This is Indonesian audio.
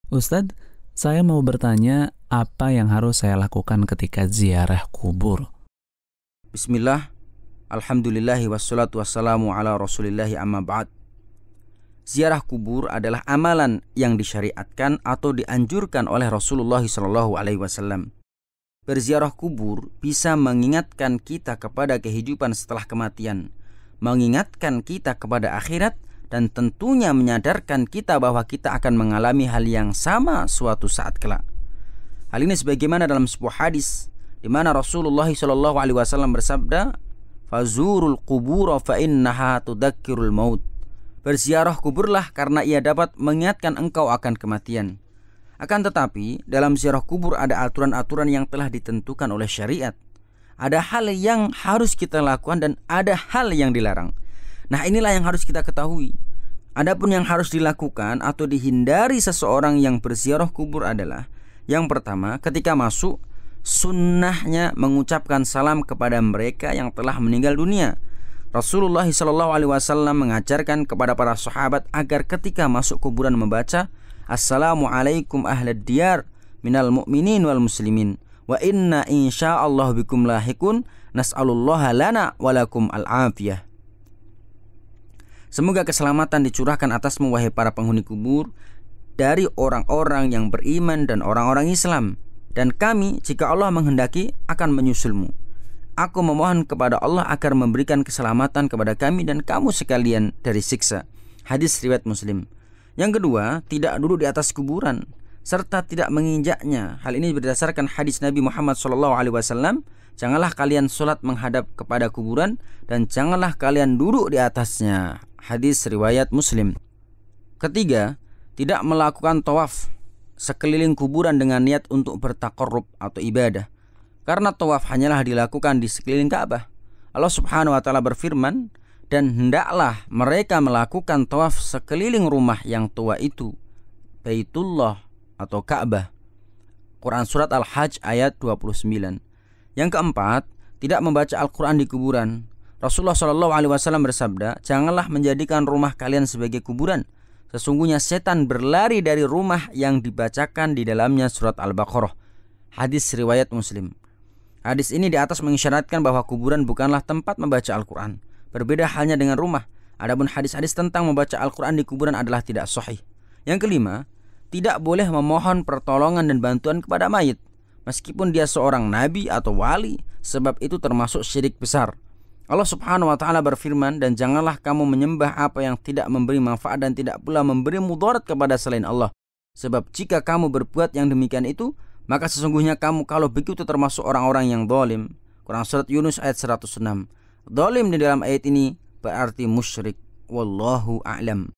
Ustadz, saya mau bertanya apa yang harus saya lakukan ketika ziarah kubur? Bismillah, alhamdulillahi wassalatu wassalamu ala rasulillahi amma ba'd. Ziarah kubur adalah amalan yang disyariatkan atau dianjurkan oleh Rasulullah SAW. Berziarah kubur bisa mengingatkan kita kepada kehidupan setelah kematian, mengingatkan kita kepada akhirat, dan tentunya menyadarkan kita bahwa kita akan mengalami hal yang sama suatu saat kelak. Hal ini sebagaimana dalam sebuah hadis di mana Rasulullah SAW bersabda, "Fazurul qubur fa innaha tudakkirul maut." Berziarah kuburlah karena ia dapat mengingatkan engkau akan kematian. Akan tetapi, dalam ziarah kubur ada aturan-aturan yang telah ditentukan oleh syariat. Ada hal yang harus kita lakukan dan ada hal yang dilarang. Nah, inilah yang harus kita ketahui. Adapun yang harus dilakukan atau dihindari seseorang yang berziarah kubur adalah, yang pertama, ketika masuk, sunnahnya mengucapkan salam kepada mereka yang telah meninggal dunia. Rasulullah SAW mengajarkan kepada para sahabat agar ketika masuk kuburan membaca, "Assalamualaikum ahlad diyar minal mu'minin wal muslimin wa inna insyaallah bikum lahikun nas'alullaha lana walakum al-afiyah." Semoga keselamatan dicurahkan atasmu wahai para penghuni kubur dari orang-orang yang beriman dan orang-orang Islam, dan kami jika Allah menghendaki akan menyusulmu. Aku memohon kepada Allah agar memberikan keselamatan kepada kami dan kamu sekalian dari siksa. Hadis riwayat Muslim. Yang kedua, tidak duduk di atas kuburan serta tidak menginjaknya. Hal ini berdasarkan hadis Nabi Muhammad SAW. Janganlah kalian sholat menghadap kepada kuburan dan janganlah kalian duduk di atasnya. Hadis riwayat Muslim. Ketiga, tidak melakukan tawaf sekeliling kuburan dengan niat untuk bertaqarrub atau ibadah. Karena tawaf hanyalah dilakukan di sekeliling Ka'bah. Allah Subhanahu wa taala berfirman, "Dan hendaklah mereka melakukan tawaf sekeliling rumah yang tua itu, Baitullah atau Ka'bah." Quran surat Al-Hajj ayat 29. Yang keempat, tidak membaca Al-Quran di kuburan. Rasulullah SAW bersabda, "Janganlah menjadikan rumah kalian sebagai kuburan. Sesungguhnya setan berlari dari rumah yang dibacakan di dalamnya surat Al-Baqarah." Hadis riwayat Muslim. Hadis ini di atas mengisyaratkan bahwa kuburan bukanlah tempat membaca Al-Quran. Berbeda halnya dengan rumah. Adapun hadis-hadis tentang membaca Al-Quran di kuburan adalah tidak sahih. Yang kelima, tidak boleh memohon pertolongan dan bantuan kepada mayit, meskipun dia seorang nabi atau wali, sebab itu termasuk syirik besar. Allah Subhanahu wa taala berfirman, "Dan janganlah kamu menyembah apa yang tidak memberi manfaat dan tidak pula memberi mudarat kepada selain Allah. Sebab jika kamu berbuat yang demikian itu, maka sesungguhnya kamu kalau begitu termasuk orang-orang yang zalim." Quran surat Yunus ayat 106. Zalim di dalam ayat ini berarti musyrik. Wallahu a'lam.